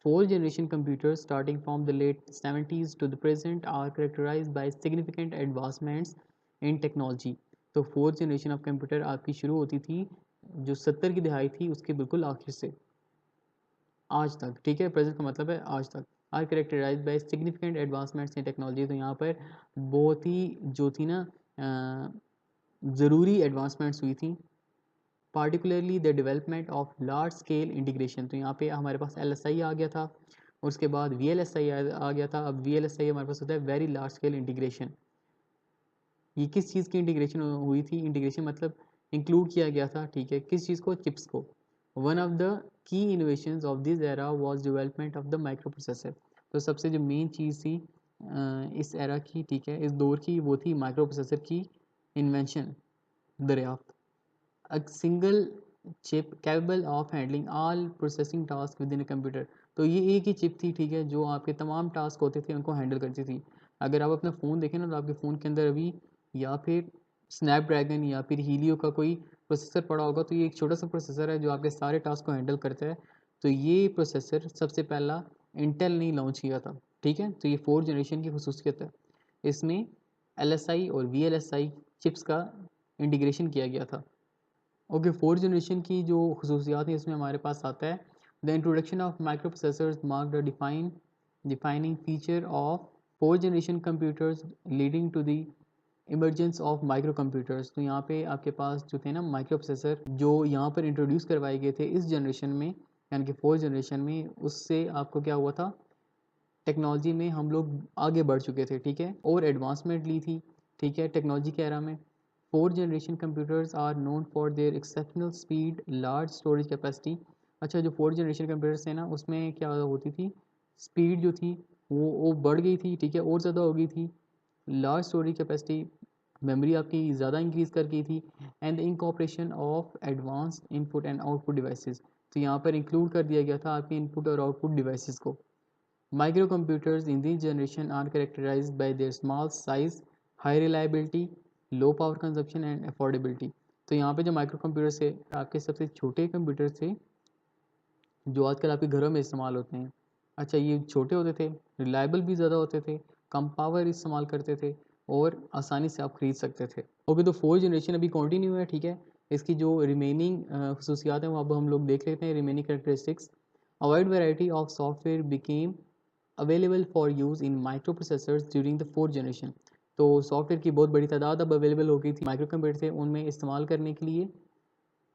Fourth generation computers starting from the late 70s to the present are characterized by significant advancements in technology. तो fourth generation of computer आपकी शुरू होती थी जो 70 की दिहाई थी उसके बिल्कुल आखिर से आज तक, ठीक है, प्रेजेंट का मतलब है आज तक, are characterised by significant advancements in technology. तो यहाँ पर बहुत ही जो थी ना ज़रूरी एडवांसमेंट्स हुई थी, particularly the development of large scale integration. तो यहाँ पे हमारे पास LSI आ गया था, उसके बाद VLSI आ गया था। अब VLSI हमारे पास होता है वेरी लार्ज स्केल इंटीग्रेशन। ये किस चीज़ की इंटीग्रेशन हुई थी? इंटीग्रेशन मतलब इंक्लूड किया गया था, ठीक है, किस चीज़ को? चिप्स को। One of the key innovations of this era was development of the micro processor. तो सबसे जो मेन चीज़ थी इस एरा की, ठीक है, इस दौर की, वो थी माइक्रो प्रोसेसर की इन्वेंशन, दरियाफ्त। A single chip capable of handling all processing task within a computer. तो ये एक ही चिप थी, ठीक है, जो आपके तमाम टास्क होते थे उनको हैंडल करती थी। अगर आप अपना फ़ोन देखें ना तो आपके फ़ोन के अंदर अभी या फिर स्नैपड्रैगन या फिर हीलियो का कोई प्रोसेसर पड़ा होगा, तो ये एक छोटा सा प्रोसेसर है जो आपके सारे टास्क को हैंडल करता है। तो ये प्रोसेसर सबसे पहला इंटेल ने लॉन्च किया था, ठीक है। तो ये फोर्थ जनरेशन की खसूसियत है, इसमें LSI और VLSI चिप्स का इंटीग्रेशन किया गया था। ओके, फोर्थ जनरेशन की जो खसूसियात हैं इसमें हमारे पास आता है the introduction of microprocessors mark the defining feature of fourth generation computers leading to the emergence of microcomputers. तो यहाँ पे आपके पास जो थे ना माइक्रो प्रोसेसर जो यहाँ पर इंट्रोड्यूस करवाए गए थे इस जनरेशन में, यानी कि फोर्थ जनरेशन में, उससे आपको क्या हुआ था, टेक्नोलॉजी में हम लोग आगे बढ़ चुके थे, ठीक है, और एडवांसमेंट ली थी, ठीक है, टेक्नोलॉजी के एरा में। Fourth generation computers are known for their exceptional speed, large storage capacity. अच्छा, जो फोर्थ जनरेशन कंप्यूटर्स थे ना उसमें क्या होती थी, स्पीड जो थी वो बढ़ गई थी, ठीक है, और ज़्यादा हो गई थी। लार्ज स्टोरेज कैपेसिटी, मेमोरी आपकी ज़्यादा इंक्रीज़ कर गई थी। And the incorporation of advanced input and output devices. तो यहाँ पर इंक्लूड कर दिया गया था आपके इनपुट और आउटपुट डिवाइसेस को। Microcomputers in this generation are characterized by their small size, high reliability, low power consumption and affordability। तो यहाँ पे जो माइक्रो कंप्यूटर्स थे आपके सबसे छोटे कंप्यूटर्स थे जो आजकल आपके घरों में इस्तेमाल होते हैं। अच्छा, ये छोटे होते थे, रिलायबल भी ज़्यादा होते थे, कम पावर इस्तेमाल करते थे और आसानी से आप ख़रीद सकते थे। ओके, तो फोर्थ जनरेशन अभी कंटिन्यू है, ठीक है। इसकी जो रिमेनिंग खसूसियात हैं वो अब हम लोग देख लेते हैं, remaining characteristics. A wide variety of software became available for use in micro processors during the fourth generation. तो सॉफ्टवेयर की बहुत बड़ी तादाद अब अवेलेबल हो गई थी माइक्रो कंप्यूटर से उनमें इस्तेमाल करने के लिए।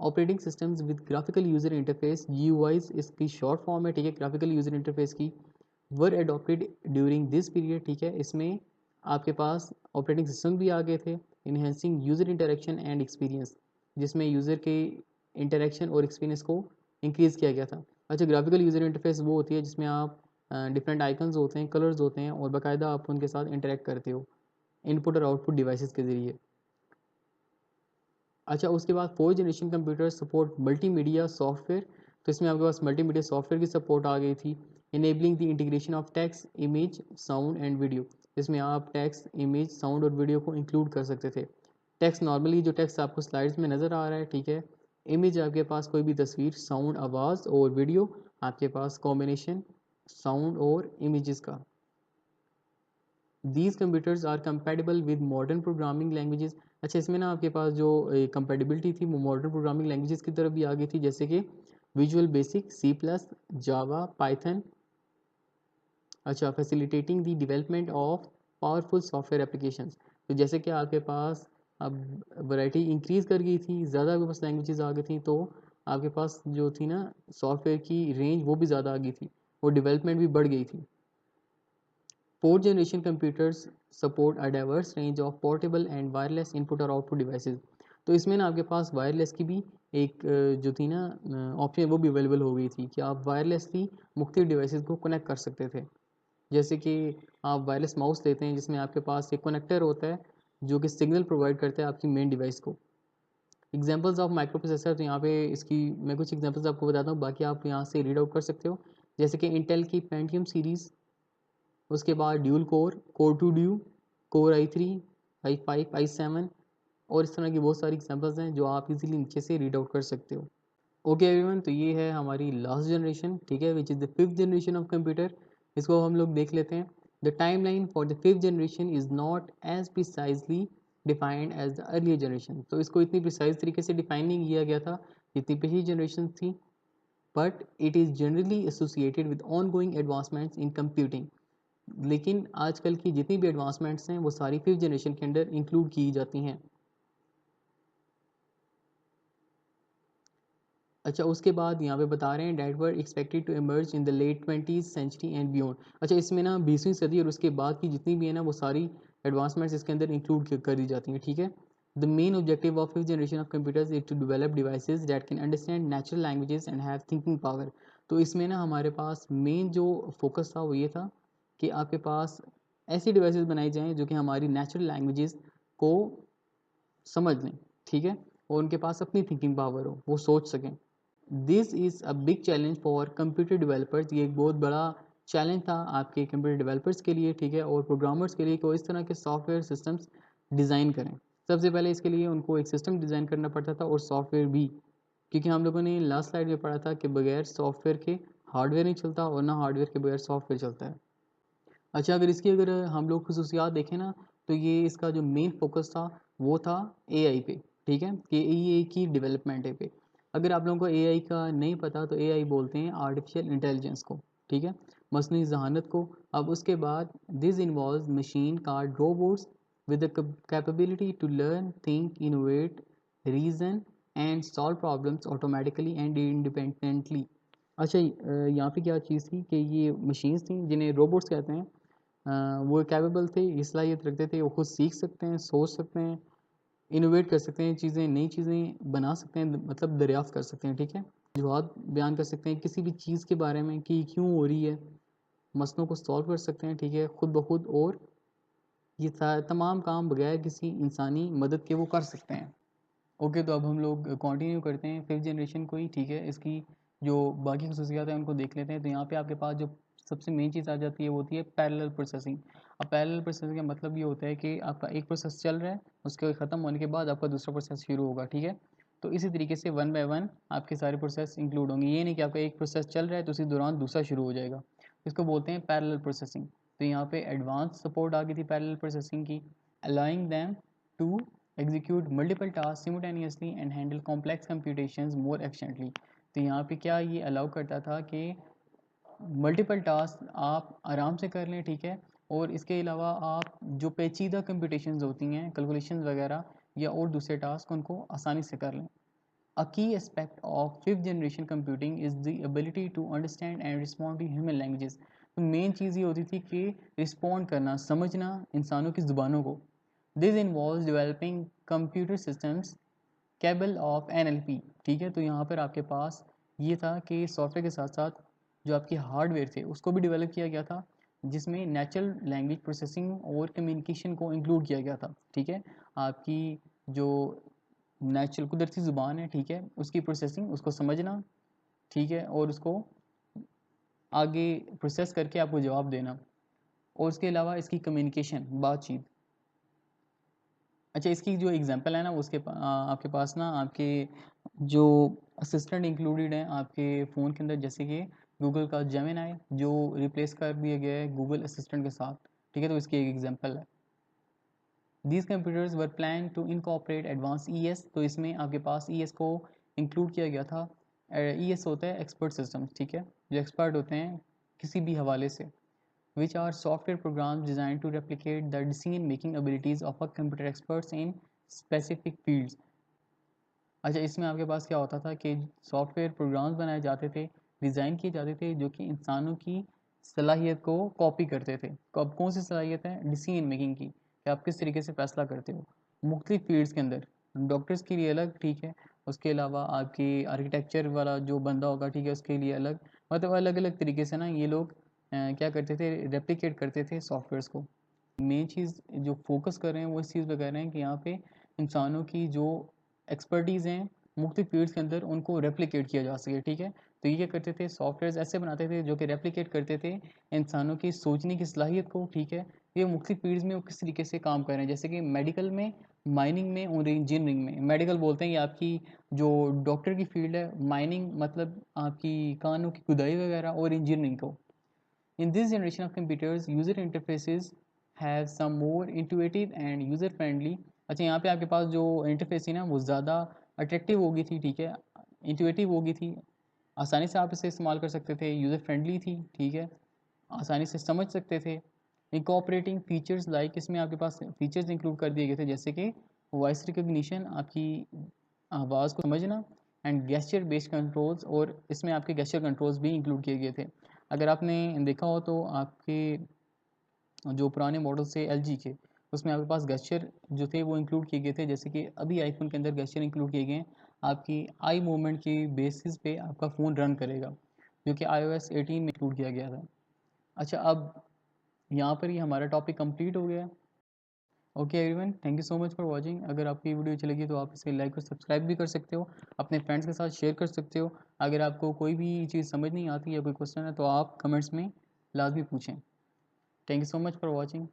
Operating systems with graphical user interface, GUIs इसकी शॉर्ट फॉर्म है, ठीक है, ग्राफिकल यूज़र इंटरफेस की, वर एडॉप्टेड ड्यूरिंग दिस पीरियड, ठीक है। इसमें आपके पास ऑपरेटिंग सिस्टम भी आ गए थे, enhancing user interaction and experience, जिसमें यूज़र के इंटरेक्शन और एक्सपीरियंस को इंक्रीज़ किया गया था। अच्छा, ग्राफिकल यूज़र इंटरफेस वो होती है जिसमें आप डिफरेंट आइकन्स होते हैं, कलर्स होते हैं और बाकायदा आप उनके साथ इंटरेक्ट करते हो इनपुट और आउटपुट डिवाइसेस के ज़रिए। अच्छा, उसके बाद fourth generation computer support multimedia software. तो इसमें आपके पास मल्टीमीडिया सॉफ्टवेयर की सपोर्ट आ गई थी। Enabling the integration of text, image, sound and video. इसमें आप टेक्स्ट, इमेज, साउंड और वीडियो को इंक्लूड कर सकते थे। टेक्स्ट नॉर्मली जो टेक्स्ट आपको स्लाइड्स में नज़र आ रहा है, ठीक है। इमेज आपके पास कोई भी तस्वीर, साउंड आवाज़ और वीडियो आपके पास कॉम्बिनेशन साउंड और इमेजेस का। These computers are compatible with modern programming languages. अच्छा, इसमें ना आपके पास जो कंपेटेबिलिटी थी वो मॉडर्न प्रोग्रामिंग लैंग्वेजेस की तरफ भी आ गई थी, जैसे कि विजुअल बेसिक, C++, जावा, पाइथन। अच्छा, facilitating the development of powerful software applications. तो जैसे कि आपके पास अब वैरायटी इंक्रीज़ कर गई थी, ज़्यादा आपके पास लैंग्वेजेस आ गई थी, तो आपके पास जो थी ना सॉफ्टवेयर की रेंज वो भी ज़्यादा आ गई थी और डेवलपमेंट भी बढ़ गई थी। Fourth generation computers support a diverse range of portable and wireless input और output devices। तो इसमें ना आपके पास वायरलेस की भी एक जो थी ना ऑप्शन वो भी अवेलेबल हो गई थी कि आप वायरलेसली मुख्तलिफ डिवाइसेस को कनेक्ट कर सकते थे। जैसे कि आप वायरलेस माउस लेते हैं जिसमें आपके पास एक कनेक्टर होता है जो कि सिग्नल प्रोवाइड करता है आपकी मेन डिवाइस को। एग्जांपल्स ऑफ माइक्रो प्रोसेसर, तो यहाँ पे इसकी मैं कुछ एग्जांपल्स आपको बताता हूँ, बाकी आप यहाँ से रीड आउट कर सकते हो। जैसे कि इंटेल की पेंटियम सीरीज़, उसके बाद dual core, core two duo, core i3, i5, i7 और इस तरह की बहुत सारी एग्जांपल्स हैं जो आप इजीली नीचे से रीड आउट कर सकते हो। ओके एवरीवन, तो ये है हमारी लास्ट जनरेशन, ठीक है, which is the 5th generation of computer. इसको हम लोग देख लेते हैं। The timeline for the 5th generation is not as precisely defined as the earlier generation. तो इसको इतनी प्रिसाइज तरीके से डिफाइन नहीं किया गया था जितनी पिछली जनरेशन थी, but it is generally associated with on going advancements in computing. लेकिन आजकल की जितनी भी एडवांसमेंट्स हैं वो सारी 5th जनरेशन के अंदर इंक्लूड की जाती हैं। अच्छा, उसके बाद यहाँ पे बता रहे हैं that were expected to emerge in the late 20th century and beyond. अच्छा, इसमें ना 20वीं सदी और उसके बाद की जितनी भी है ना वो सारी एडवांसमेंट्स इसके अंदर इंक्लूड कर दी जाती हैं, ठीक है। The main objective of 5th generation of computers is to develop devices that can understand natural languages and have thinking power. तो इसमें ना हमारे पास मेन जो फोकस था वो ये था कि आपके पास ऐसी डिवाइसेस बनाई जाएँ जो कि हमारी नेचुरल लैंग्वेजेस को समझ लें, ठीक है, और उनके पास अपनी थिंकिंग पावर हो, वो सोच सकें। This is a big challenge for computer developers. ये एक बहुत बड़ा चैलेंज था आपके कंप्यूटर डेवलपर्स के लिए, ठीक है, और प्रोग्रामर्स के लिए कि वो इस तरह के सॉफ्टवेयर सिस्टम्स डिज़ाइन करें। सबसे पहले इसके लिए उनको एक सिस्टम डिज़ाइन करना पड़ता था और सॉफ्टवेयर भी, क्योंकि हम लोगों ने लास्ट स्लाइड में पढ़ा था कि बगैर सॉफ्टवेयर के हार्डवेयर नहीं चलता और ना हार्डवेयर के बगैर सॉफ्टवेयर चलता है। अच्छा, अगर हम लोग खसूसियात देखें ना, तो ये इसका जो मेन फोकस था वो था एआई पे, ठीक है, कि एआई की डेवलपमेंट पे। अगर आप लोगों को एआई का नहीं पता तो एआई बोलते हैं आर्टिफिशियल इंटेलिजेंस को, ठीक है, मसनूई जहानत को। अब उसके बाद this involve machine card robots with the capability to learn, think, innovate, reason and solve problems automatically and independently. अच्छा, यहाँ पे क्या चीज़ थी कि ये मशीन्स थी जिन्हें रोबोट्स कहते हैं। वो कैपेबल थे, ये सलाहियत रखते थे, वो खुद सीख सकते हैं, सोच सकते हैं, इनोवेट कर सकते हैं, चीज़ें नई चीज़ें बना सकते हैं, मतलब दरियाफ्त कर सकते हैं, ठीक है, जवाब बयान कर सकते हैं किसी भी चीज़ के बारे में कि क्यों हो रही है, मसलों को सॉल्व कर सकते हैं, ठीक है, खुद ब खुद। और ये तमाम काम बगैर किसी इंसानी मदद के वो कर सकते हैं। ओके, तो अब हम लोग कंटिन्यू करते हैं 5th जनरेशन को ही, ठीक है। इसकी जो बाकी खसूसियात हैं उनको देख लेते हैं। तो यहाँ पे आपके पास जो सबसे मेन चीज़ आ जाती है वो होती है पैरेलल प्रोसेसिंग। अब पैरेलल प्रोसेसिंग का मतलब ये होता है कि आपका एक प्रोसेस चल रहा है, उसके ख़त्म होने के बाद आपका दूसरा प्रोसेस शुरू होगा, ठीक है। तो इसी तरीके से वन बाय वन आपके सारे प्रोसेस इंक्लूड होंगे। ये नहीं कि आपका एक प्रोसेस चल रहा है तो उसी दौरान दूसरा शुरू हो जाएगा। इसको बोलते हैं पैरेलल प्रोसेसिंग। तो यहाँ पे एडवांस सपोर्ट आ गई थी पैरेलल प्रोसेसिंग की, allowing them to execute multiple tasks simultaneously and handle complex computations more efficiently। तो यहाँ पे क्या ये अलाउ करता था कि मल्टीपल टास्क आप आराम से कर लें, ठीक है, और इसके अलावा आप जो पेचीदा कंप्यूटेशंस होती हैं, कैलकुलेशंस वगैरह या और दूसरे टास्क, उनको आसानी से कर लें। A key aspect of 5th generation computing is the ability to understand and respond to human languages। तो मेन चीज़ ये होती थी कि रिस्पॉन्ड करना, समझना इंसानों की ज़ुबानों को। This involve developing computer systems cable of NLP, ठीक है। तो यहाँ पर आपके पास ये था कि सॉफ्टवेयर के साथ साथ जो आपके हार्डवेयर थे उसको भी डेवलप किया गया था, जिसमें नेचुरल लैंग्वेज प्रोसेसिंग और कम्युनिकेशन को इंक्लूड किया गया था, ठीक है। आपकी जो नेचुरल कुदरती ज़ुबान है, ठीक है, उसकी प्रोसेसिंग, उसको समझना, ठीक है, और उसको आगे प्रोसेस करके आपको जवाब देना, और उसके अलावा इसकी कम्युनिकेशन, बातचीत। अच्छा, इसकी जो एग्जांपल है ना आपके पास ना आपके जो असिस्टेंट इंक्लूडेड हैं आपके फ़ोन के अंदर, जैसे कि गूगल का जेमिनी जो रिप्लेस कर दिया गया है गूगल असिस्टेंट के साथ, ठीक है, तो इसकी एक एग्जांपल है। These computers were plan to incorporate advance ES। तो इसमें आपके पास ES को इंक्लूड किया गया था। ES होता है एक्सपर्ट सिस्टम्स, ठीक है, जो एक्सपर्ट होते हैं किसी भी हवाले से, which are software programs designed to replicate the decision-making abilities of a computer experts in specific fields। अच्छा, इसमें आपके पास क्या होता था कि सॉफ्टवेयर प्रोग्राम्स बनाए जाते थे, डिज़ाइन किए जाते थे जो कि इंसानों की सलाहियत को कॉपी करते थे। कब कौन सी सलाहियत है? डिसीजन मेकिंग की, कि आप किस तरीके से फ़ैसला करते हो मुख्तलिफ फील्ड्स के अंदर। डॉक्टर्स के लिए अलग, ठीक है, उसके अलावा आपकी आर्किटेक्चर वाला जो बंदा होगा, ठीक है, उसके लिए अलग। मतलब अलग अलग तरीके से ना ये लोग क्या करते थे, रेप्लिकेट करते थे सॉफ्टवेयर्स को। मेन चीज़ जो फोकस कर रहे हैं वो इस चीज़ पे कर रहे हैं कि यहाँ पे इंसानों की जो एक्सपर्टीज़ हैं मुख्तलिफ फील्ड्स के अंदर उनको रेप्लिकेट किया जा सके, ठीक है। तो ये क्या करते थे, सॉफ्टवेयर ऐसे बनाते थे जो कि रेप्लिकेट करते थे इंसानों की सोचने की सलाहियत को, ठीक है। ये मुख्तलिफ फील्ड्स में वो किस तरीके से काम कर रहे हैं, जैसे कि मेडिकल में, माइनिंग में और इंजीनियरिंग में। मेडिकल बोलते हैं ये आपकी जो डॉक्टर की फील्ड है, माइनिंग मतलब आपकी कानों की खुदाई वगैरह, और इंजीनियरिंग को। In this generation of computers, user interfaces have some more intuitive and user friendly। अच्छा, यहाँ पे आपके पास जो इंटरफेस थी ना वो ज़्यादा अट्रैक्टिव होगी थी, ठीक है, इंटुइटिव होगी थी, आसानी से आप इसे इस्तेमाल कर सकते थे, यूज़र फ्रेंडली थी, ठीक है, आसानी से समझ सकते थे। इनकॉपरेटिंग फीचर्स लाइक, इसमें आपके पास फीचर्स इंक्लूड कर दिए गए थे जैसे कि वॉइस रिकग्निशन, आपकी आवाज़ को समझना, एंड गेस्चर बेस्ड कंट्रोल्स, और इसमें आपके गेस्चर कंट्रोल्स भी इंक्लूड किए गए थे। अगर आपने देखा हो तो आपके जो पुराने मॉडल्स थे एलजी के, उसमें आपके पास गेस्चर जो थे वो इंक्लूड किए गए थे, जैसे कि अभी आईफोन के अंदर गेस्चर इंक्लूड किए गए हैं, आपकी आई मूवमेंट की बेसिस पे आपका फ़ोन रन करेगा, जो कि iOS 18 में इंक्लूड किया गया था। अच्छा, अब यहाँ पर ही हमारा टॉपिक कंप्लीट हो गया। Okay everyone, thank you so much for watching. अगर आपकी वीडियो अच्छी लगी तो आप इसे लाइक और सब्सक्राइब भी कर सकते हो, अपने फ्रेंड्स के साथ शेयर कर सकते हो। अगर आपको कोई भी चीज़ समझ नहीं आती या कोई क्वेश्चन है तो आप कमेंट्स में लाजमी पूछें। Thank you so much for watching.